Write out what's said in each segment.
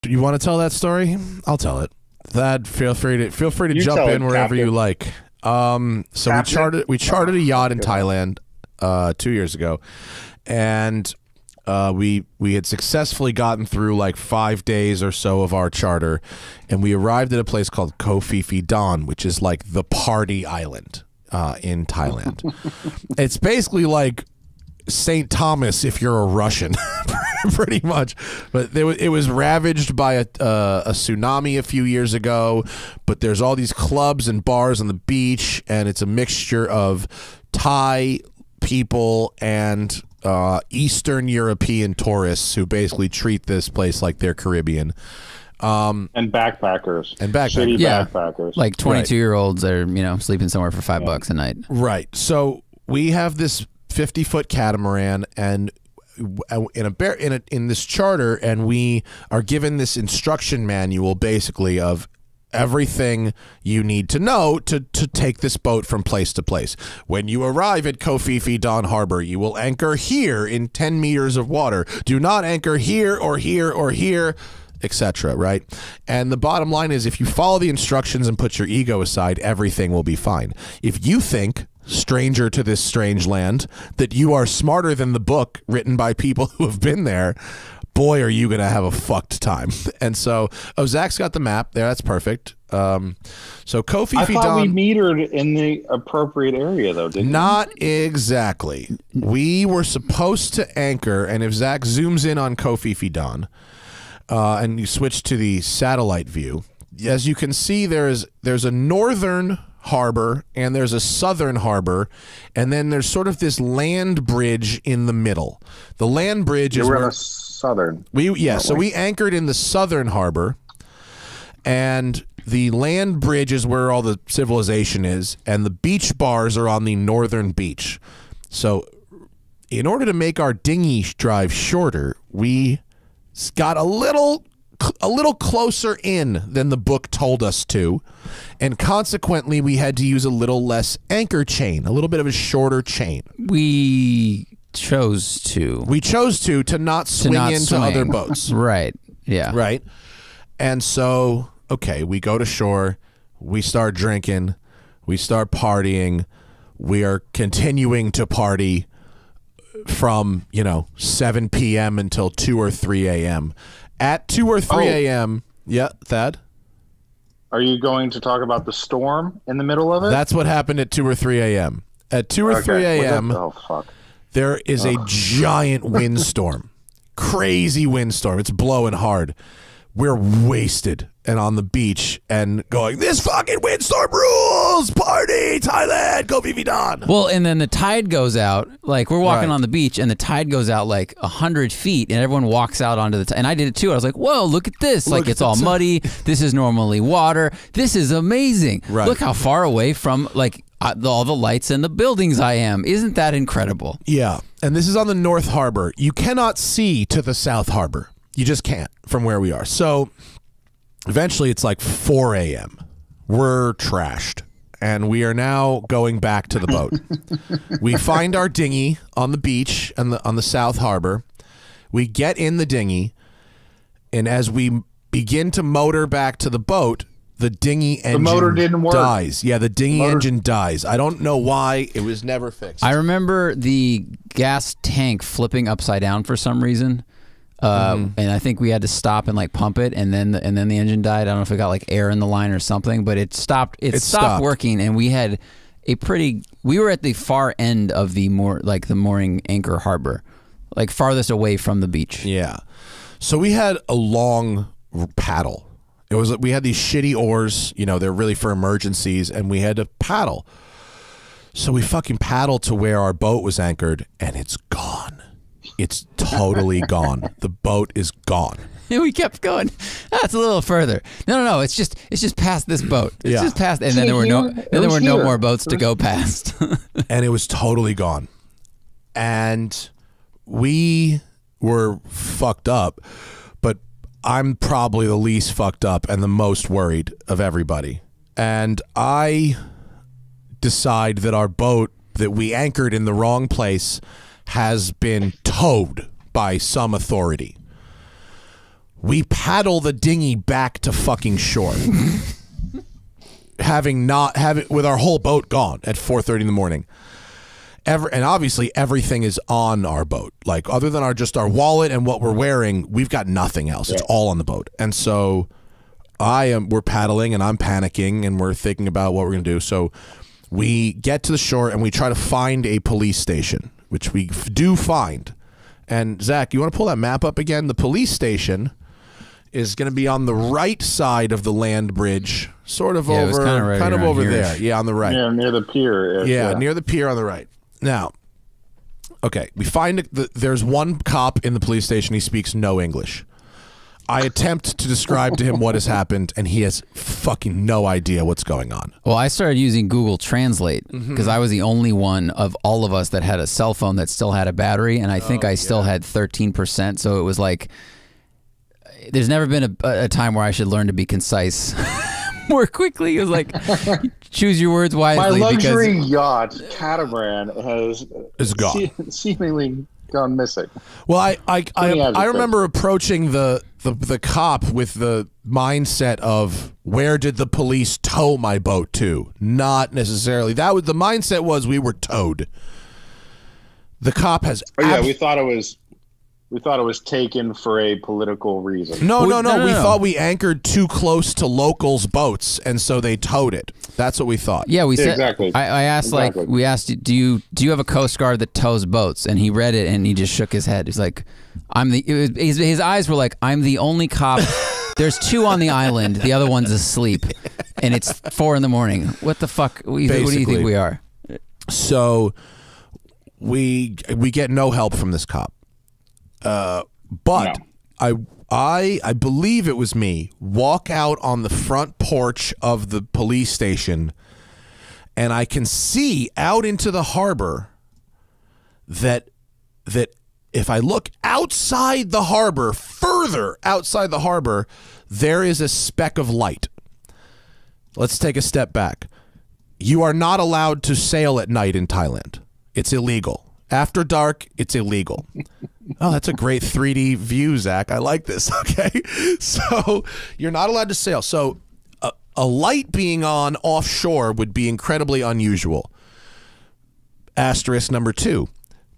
Do you want to tell that story? I'll tell it. Thad, feel free to jump tell in it, wherever Captain. you like. So we chartered a yacht in Thailand 2 years ago, and we had successfully gotten through like 5 days or so of our charter, and we arrived at a place called Koh Phi Phi Don, which is like the party island in Thailand. It's basically like St. Thomas if you're a Russian, pretty much. But it was ravaged by a tsunami a few years ago, but there's all these clubs and bars on the beach, and it's a mixture of Thai people and Eastern European tourists who basically treat this place like they're Caribbean. And backpackers. Shitty Yeah. backpackers. Like 22-year-olds that are, sleeping somewhere for $5 a night. Right. So we have this 50-foot catamaran, and in this charter, and we are given this instruction manual basically of everything you need to know to take this boat from place to place. When you arrive at Koh Phi Phi Don Harbor, you will anchor here in 10 meters of water. Do not anchor here or here or here, etc. Right? And the bottom line is, if you follow the instructions and put your ego aside, everything will be fine. If you think, stranger to this strange land, that you are smarter than the book written by people who have been there, boy, are you going to have a fucked time. And so, Zach's got the map there. That's perfect. So Koh Phi I Phi thought we Don, metered in the appropriate area, though, didn't not exactly. We were supposed to anchor, and if Zach zooms in on Koh Phi Phi Don, and you switch to the satellite view, as you can see, there's a northern harbor and there's a southern harbor, and then there's sort of this land bridge in the middle. The land bridge is We're in where the southern. so we anchored in the southern harbor, and the land bridge is where all the civilization is, and the beach bars are on the northern beach. So in order to make our dinghy drive shorter, we got a little closer in than the book told us to, and consequently we had to use a little less anchor chain, a little bit of a shorter chain. We chose to not swing into other boats. Right. Yeah. Right. And so, okay, we go to shore, we start drinking, we start partying, we are continuing to party from 7 p.m. until 2 or 3 a.m. At 2 or 3 a.m. Yeah, Thad? Are you going to talk about the storm in the middle of it? That's what happened at 2 or 3 a.m. At 2 or 3 a.m., Oh, fuck. there is a giant windstorm. Crazy windstorm. It's blowing hard. We're wasted and on the beach and going, this fucking windstorm rules! Party! Thailand! Koh Phi Phi Don! Well, and then the tide goes out. Like, we're walking Right. on the beach, and the tide goes out like 100 feet, and everyone walks out onto the tide. And I did it too. I was like, whoa, look at this. Look Like, at it's all the muddy. This is normally water. This is amazing. Right. Look how far away from, like, all the lights and the buildings I am. Isn't that incredible? Yeah, and this is on the North Harbor. You cannot see to the South Harbor. You just can't from where we are. So eventually it's like 4 a.m. We're trashed, and we are now going back to the boat. We find our dinghy on the beach and on the South Harbor. We get in the dinghy, and as we begin to motor back to the boat, the dinghy engine motor didn't work. dies. Yeah, the dinghy engine dies. I don't know why. It was never fixed. I remember the gas tank flipping upside down for some reason. And I think we had to stop and like pump it, and then the engine died. I don't know if it got like air in the line or something, but it stopped. It stopped working, and we had we were at the far end of the mooring anchor harbor, like farthest away from the beach. Yeah. So we had a long paddle. We had these shitty oars, they're really for emergencies, and we had to paddle. So we fucking paddled to where our boat was anchored, and it's gone. It's totally gone. The boat is gone. And we kept going. That's a little further. No. It's just past this boat. It's just past, and then there were no more boats to go past. And it was totally gone. And we were fucked up, but I'm probably the least fucked up and the most worried of everybody. And I decide that our boat that we anchored in the wrong place has been towed by some authority. We paddle the dinghy back to fucking shore. having with our whole boat gone at 4:30 in the morning. And obviously everything is on our boat. Like, other than our wallet and what we're wearing, we've got nothing else. It's all on the boat. And so we're paddling and I'm panicking and we're thinking about what we're going to do. So we get to the shore and we try to find a police station, which we do find. And Zach, you want to pull that map up again? The police station is going to be on the right side of the land bridge, sort of over, kind of over there. Yeah, on the right. Yeah, near the pier. Yeah, near the pier on the right. Now, okay, we find there's one cop in the police station. He speaks no English. I attempt to describe to him what has happened, and he has fucking no idea what's going on. Well, I started using Google Translate because I was the only one of all of us that had a cell phone that still had a battery, and I think I still had 13%. So it was like, there's never been a time where I should learn to be concise more quickly. It was like, choose your words wisely. My luxury yacht catamaran is gone, seemingly gone missing. Well, I remember approaching the cop with the mindset of, where did the police tow my boat to? Not necessarily. The mindset was we were towed. The cop has. Oh yeah, we thought it was taken for a political reason. No. We thought we anchored too close to locals' boats, and so they towed it. That's what we thought. Yeah, we said. Exactly. I asked, exactly. we asked, do you have a Coast Guard that tows boats? And he read it, and he just shook his head. He's like, his eyes were like, I'm the only cop. There's 2 on the island. The other one's asleep, and it's 4 in the morning. What the fuck? What do you think we are? So we get no help from this cop. But no. I believe it was me, walk out on the front porch of the police station, and I can see out into the harbor that if I look outside the harbor, further outside the harbor, there is a speck of light. Let's take a step back. You are not allowed to sail at night in Thailand. It's illegal. After dark, it's illegal. Oh, that's a great 3D view, Zach. I like this. Okay. So you're not allowed to sail. So a light being on offshore would be incredibly unusual. Asterisk number 2.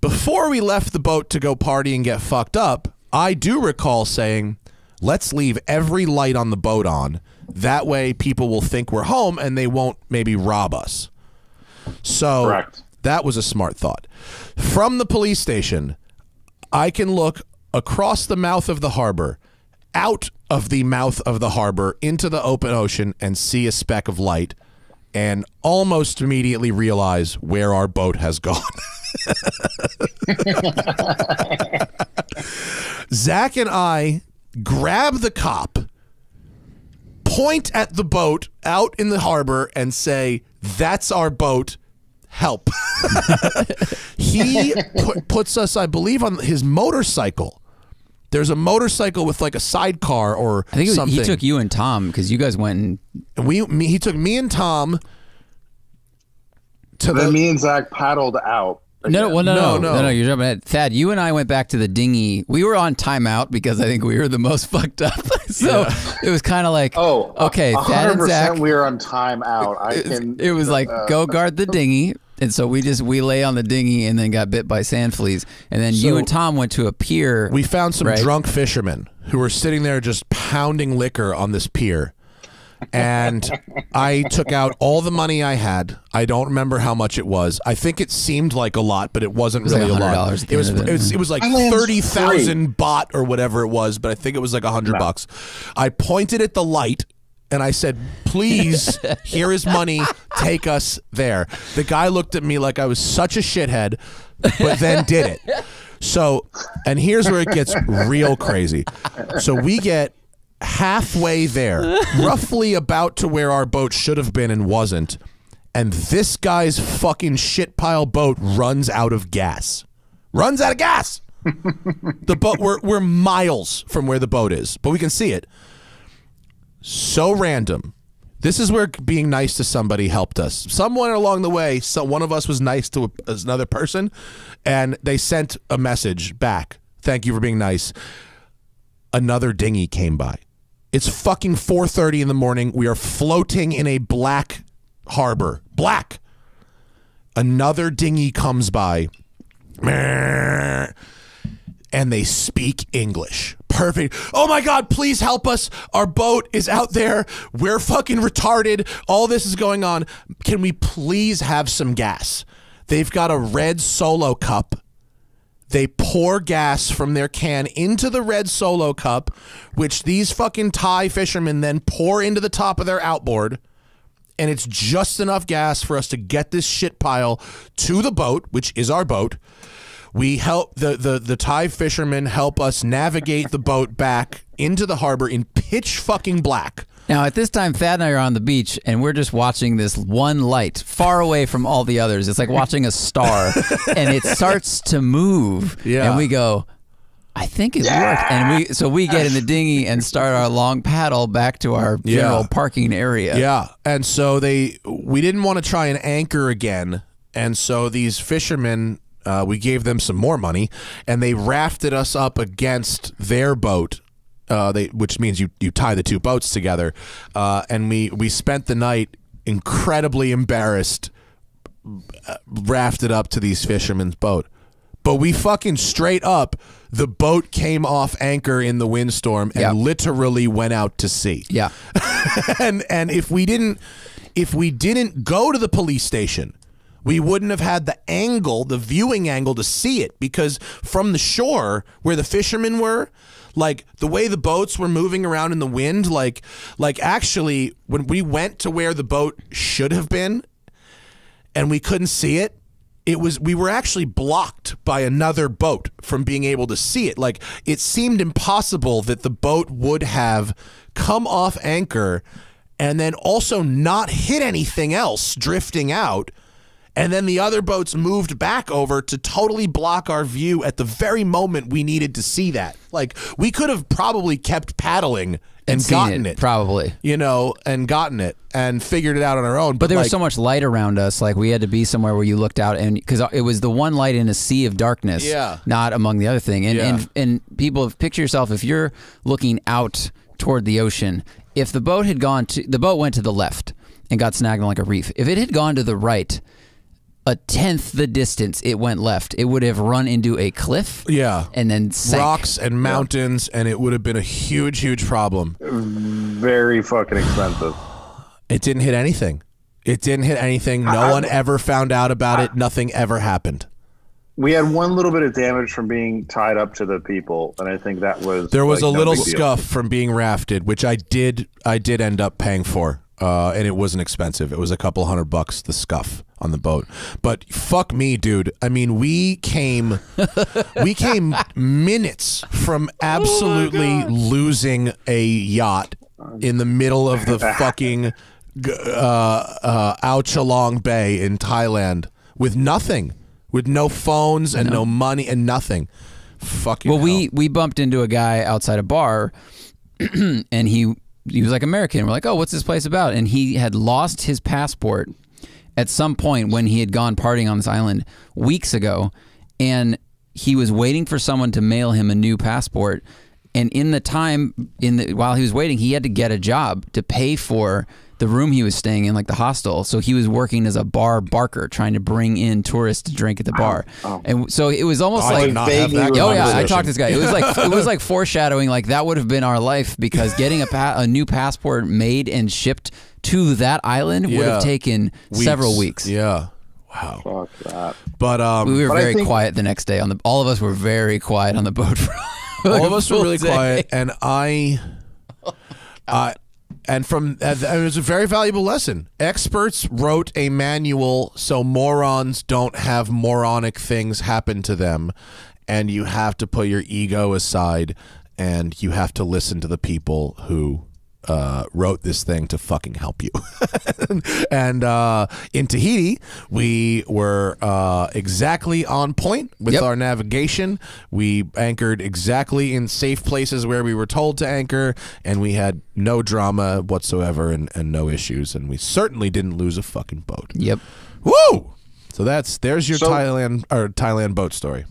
Before we left the boat to go party and get fucked up, I do recall saying, let's leave every light on the boat on. That way people will think we're home and they won't maybe rob us. So correct. That was a smart thought. From the police station, I can look across the mouth of the harbor, out of the mouth of the harbor, into the open ocean, and see a speck of light, and almost immediately realize where our boat has gone. Zach and I grab the cop, point at the boat out in the harbor, and say, that's our boat. Help. He puts us, I believe, on his motorcycle. There's a motorcycle with like a sidecar or I think something. He took you and Tom because you guys went and he took me and Tom to then me and Zach paddled out. No, you're jumping ahead. Thad, you and I went back to the dinghy. We were on timeout because I think we were the most fucked up. So it was kind of like, okay, Thad and Zach. We were on timeout. It was like, go guard the dinghy. And so we lay on the dinghy and then got bit by sand fleas. And then you and Tom went to a pier. We found some drunk fishermen who were sitting there just pounding liquor on this pier. And I took out all the money I had. I don't remember how much it was. I think it seemed like a lot, but it wasn't really like a lot. It was like 30,000 baht or whatever it was, but I think it was like $100. I pointed at the light and I said, please, here is money. Take us there. The guy looked at me like I was such a shithead, but then did it. So, and here's where it gets real crazy. So we get halfway there, roughly about to where our boat should have been and wasn't, and this guy's fucking shit pile boat runs out of gas. Runs out of gas. The boat, we're miles from where the boat is, but we can see it. So random. This is where being nice to somebody helped us. Someone along the way, one of us was nice to another person, and they sent a message back. Thank you for being nice. another dinghy came by. It's fucking 4:30 in the morning. We are floating in a black harbor. Black. Another dinghy comes by. And they speak English. Perfect. Oh my God, please help us. Our boat is out there. We're fucking retarded. All this is going on. Can we please have some gas? They've got a red Solo cup. They pour gas from their can into the red Solo cup, which these fucking Thai fishermen then pour into the top of their outboard. And it's just enough gas for us to get this shit pile to the boat, which is our boat. We help the Thai fishermen help us navigate the boat back into the harbor in pitch fucking black. Now, at this time, Thad and I are on the beach, and we're just watching this one light far away from all the others. It's like watching a star, and it starts to move. Yeah. And we go, I think it worked. And so we get in the dinghy and start our long paddle back to our general parking area. Yeah. And so we didn't want to try and anchor again. And so these fishermen, we gave them some more money, and they rafted us up against their boat. Which means you tie the two boats together, and we spent the night incredibly embarrassed, rafted up to these fishermen's boat. But we fucking straight up, the boat came off anchor in the windstorm and literally went out to sea. Yeah. and if we didn't go to the police station, we wouldn't have had the viewing angle to see it, because from the shore where the fishermen were, like the way the boats were moving around in the wind, like actually when we went to where the boat should have been and we couldn't see it, we were actually blocked by another boat from being able to see it. Like, it seemed impossible that the boat would have come off anchor and then also not hit anything else drifting out. And then the other boats moved back over to totally block our view at the very moment we needed to see that. Like, we could have probably kept paddling and gotten it. Probably. You know, and gotten it and figured it out on our own. But there was so much light around us. Like, we had to be somewhere where you looked out, and because it was the one light in a sea of darkness, not among the other thing. And people, picture yourself, if you're looking out toward the ocean, if the boat went to the left and got snagged on like a reef. If it had gone to the right, a tenth the distance it went left, it would have run into a cliff. Yeah. And then sank. Rocks and mountains, and it would have been a huge, huge problem. Very fucking expensive. It didn't hit anything. It didn't hit anything. No one ever found out about it. Nothing ever happened. We had one little bit of damage from being tied up to the people, and I think that was there was a little scuff from being rafted, which I did end up paying for. And it wasn't expensive. It was a couple $100, the scuff on the boat. But fuck me, dude. I mean, we came minutes from absolutely losing a yacht in the middle of the fucking Ao Chalong Bay in Thailand with nothing, with no phones and no money and nothing. Fucking hell. we bumped into a guy outside a bar, and he was like American. We're like, oh, what's this place about? And he had lost his passport at some point when he had gone partying on this island weeks ago, and he was waiting for someone to mail him a new passport. And in the time, while he was waiting, he had to get a job to pay for the room he was staying in, like the hostel. So he was working as a bar barker, trying to bring in tourists to drink at the bar. And so it was almost like, I talked to this guy. It was like foreshadowing, like that would have been our life, because getting a new passport made and shipped to that island would have taken several weeks. Yeah. Wow. Fuck that. But we were very quiet the next day. All of us were very quiet on the boat. All of us were really quiet, and and it was a very valuable lesson. Experts wrote a manual so morons don't have moronic things happen to them, and you have to put your ego aside, and you have to listen to the people who wrote this thing to fucking help you. And in Tahiti, we were exactly on point with our navigation. We anchored exactly in safe places where we were told to anchor, and we had no drama whatsoever and no issues, and we certainly didn't lose a fucking boat. Yep. Woo! So there's your Thailand boat story.